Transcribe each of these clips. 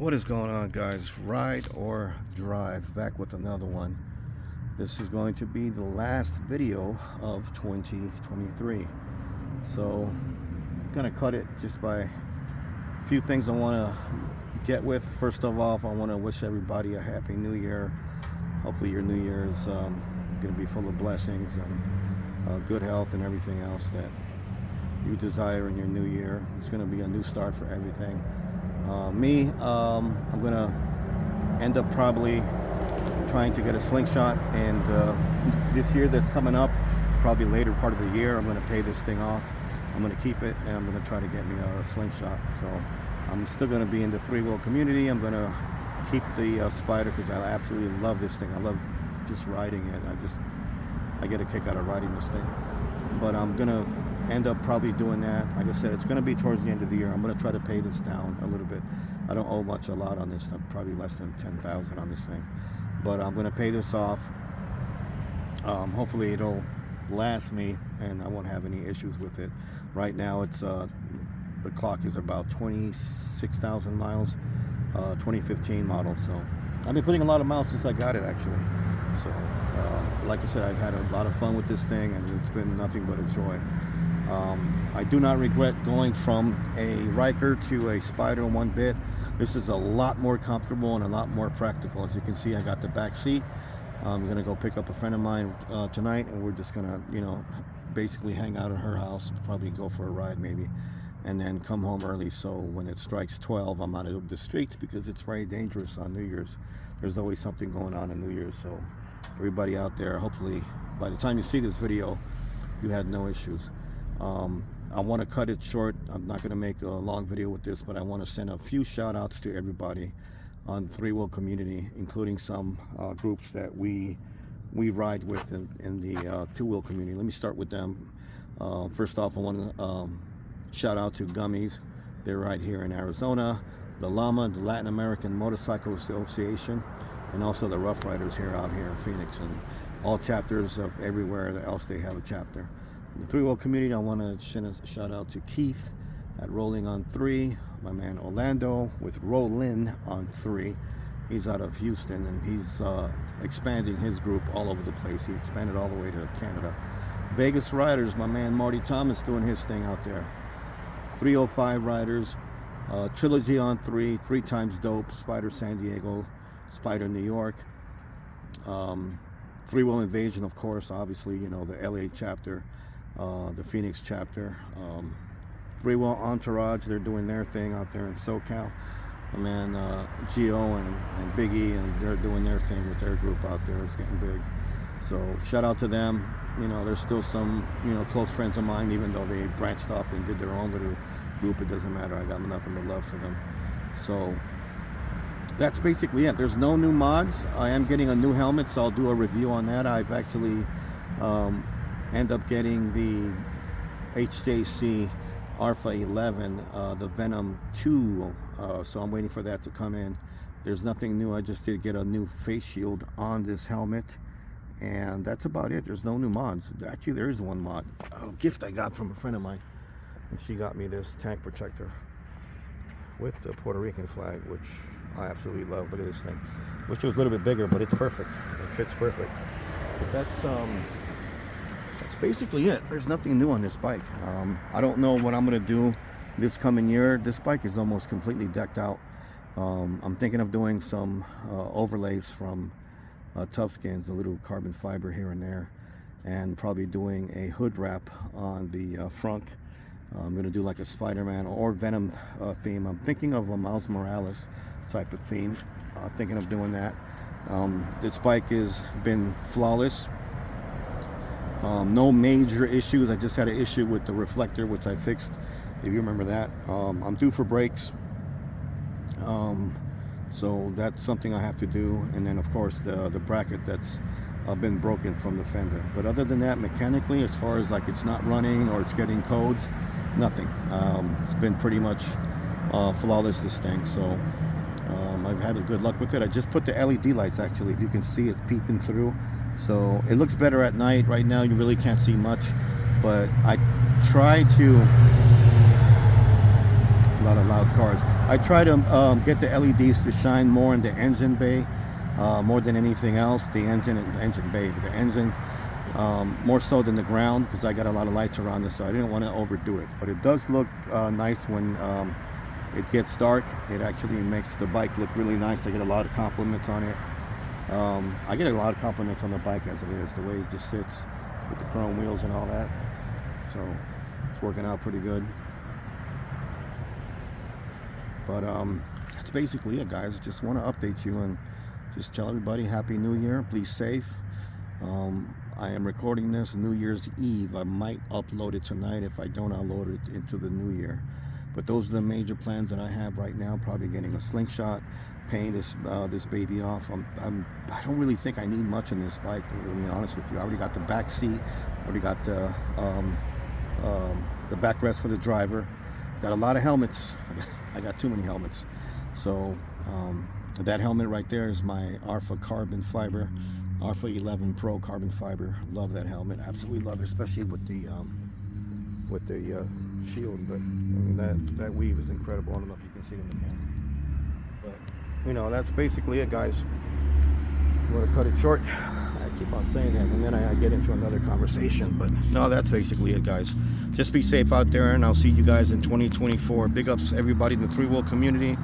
What is going on, guys? Ride or Drive, back with another one. This is going to be the last video of 2023, so I'm gonna cut it just by a few things I want to get with. First of all, I want to wish everybody a happy new year. Hopefully your new year is gonna be full of blessings and good health and everything else that you desire in your new year. It's gonna be a new start for everything. I'm gonna end up probably trying to get a slingshot, and this year that's coming up, probably later part of the year, I'm gonna pay this thing off. I'm gonna keep it, and I'm gonna try to get me a slingshot. So I'm still gonna be in the three-wheel community. I'm gonna keep the Spider because I absolutely love this thing. I love just riding it. I get a kick out of riding this thing. But I'm gonna end up probably doing that. Like I said, it's gonna be towards the end of the year. I'm gonna try to pay this down a little bit. I don't owe a lot on this. I'm probably less than 10,000 on this thing, but I'm gonna pay this off. Hopefully it'll last me and I won't have any issues with it. Right now it's the clock is about 26,000 miles, 2015 model. So I've been putting a lot of miles since I got it, actually. So like I said, I've had a lot of fun with this thing, and it's been nothing but a joy. I do not regret going from a Ryker to a Spider one bit. This is a lot more comfortable and a lot more practical. As you can see, I got the back seat. I'm gonna go pick up a friend of mine tonight, and we're just gonna, basically hang out at her house, probably go for a ride maybe, and then come home early. So when it strikes 12, I'm out of the streets, because it's very dangerous on New Year's. There's always something going on New Year's. So everybody out there, hopefully by the time you see this video, you had no issues. I want to cut it short. I'm not going to make a long video with this, but I want to send a few shout outs to everybody on three-wheel community, including some groups that we ride with in the two-wheel community. Let me start with them. First off, I want to shout out to Gummies. They're right here in Arizona. The Llama, the Latin American Motorcycle Association, and also the Rough Riders out here in Phoenix, and all chapters of everywhere else they have a chapter. In the three-wheel community, I want to send a shout out to Keith at Rolling on 3, my man Orlando with Rollin on 3. He's out of Houston, and he's expanding his group all over the place. He expanded all the way to Canada. Vegas Riders, my man Marty Thomas doing his thing out there. 305 Riders, Trilogy on 3, 3 times Dope, Spider San Diego, Spider New York. Three-Wheel Invasion, of course, obviously, the LA chapter, the Phoenix chapter. Three-Wheel Entourage, they're doing their thing out there in SoCal. My man Gio and Biggie, and they're doing their thing with their group out there. It's getting big. So shout out to them. There's still some, close friends of mine, even though they branched off and did their own little group. It doesn't matter. I got nothing but love for them. So that's basically it. There's no new mods. I am getting a new helmet, so I'll do a review on that. I've actually end up getting the HJC Alpha 11, the Venom 2, so I'm waiting for that to come in. There's nothing new. I just did get a new face shield on this helmet, and that's about it. There's no new mods. Actually, there is one mod, a gift I got from a friend of mine, and she got me this tank protector with the Puerto Rican flag, which I absolutely love. Look at this thing. Wish it was a little bit bigger, but it's perfect. It fits perfect. But that's basically it. There's nothing new on this bike. I don't know what I'm gonna do this coming year. This bike is almost completely decked out. I'm thinking of doing some overlays from Toughskins, a little carbon fiber here and there, and probably doing a hood wrap on the front. I'm gonna do like a Spider-Man or Venom theme. I'm thinking of a Miles Morales type of theme. Thinking of doing that. This bike has been flawless. No major issues. I just had an issue with the reflector, which I fixed, if you remember that. I'm due for brakes, so that's something I have to do. And then of course the bracket that's been broken from the fender. But other than that, mechanically, as far as like it's not running or it's getting codes, nothing. It's been pretty much flawless, this thing. So I've had a good luck with it. I just put the LED lights, actually, if you can see, it's peeping through, so it looks better at night. Right now you really can't see much, but I try to A lot of loud cars. I try to get the LEDs to shine more in the engine bay, more than anything else. The engine bay, but the engine more so than the ground, because I got a lot of lights around this, so I didn't want to overdo it. But it does look nice when it gets dark. It actually makes the bike look really nice. I get a lot of compliments on it. I get a lot of compliments on the bike as it is, the way it just sits with the chrome wheels and all that. So it's working out pretty good. But that's basically it, guys. Just want to update you and just tell everybody Happy New Year. Be safe. I am recording this New Year's Eve. I might upload it tonight. If I don't, I'll load it into the new year. But those are the major plans that I have right now. Probably getting a slingshot, paying this baby off. I don't really think I need much in this bike, to be honest with you. I already got the back seat. Already got the backrest for the driver. Got a lot of helmets. I got too many helmets. So that helmet right there is my Arfa carbon fiber, Arfa 11 Pro carbon fiber. Love that helmet. Absolutely love it, especially with the shield. But I mean, that weave is incredible. I don't know if you can see it in the camera. But you know, that's basically it, guys. I'm gonna cut it short. I keep on saying that, and then I get into another conversation. But no, that's basically it, guys. Just be safe out there, and I'll see you guys in 2024. Big ups everybody in the three-wheel community.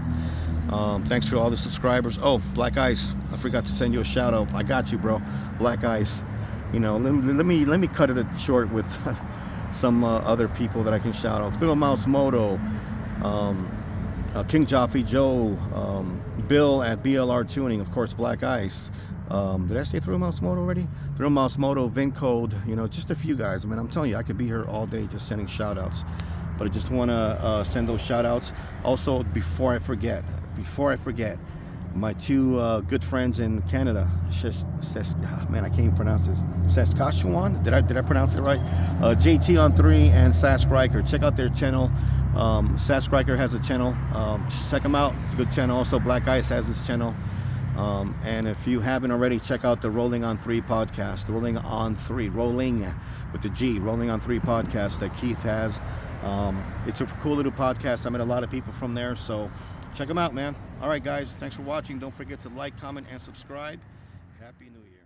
Thanks for all the subscribers. Oh, Black Ice, I forgot to send you a shout out. I got you, bro. Black Ice. You know, let me cut it short with some other people that I can shout out. Phil Mouse Moto, King Jaffe Joe, Bill at BLR Tuning, of course, Black Ice. Did I say Thrill Mouse Moto already? Thrill Mouse Moto, VinCode, you know, just a few guys. I mean, I'm telling you, I could be here all day just sending shout outs. But I just want to send those shout outs. Also, before I forget, my two good friends in Canada, man, I can't even pronounce this. Saskatchewan? Did I pronounce it right? JT on 3 and Sask Riker. Check out their channel. Sask Riker has a channel. Check them out. It's a good channel. Also, Black Ice has this channel. And if you haven't already, check out the Rolling on 3 podcast. Rolling on 3. Rolling with the G. Rolling on 3 podcast that Keith has. It's a cool little podcast. I met a lot of people from there. So check them out, man. All right, guys. Thanks for watching. Don't forget to like, comment, and subscribe. Happy New Year.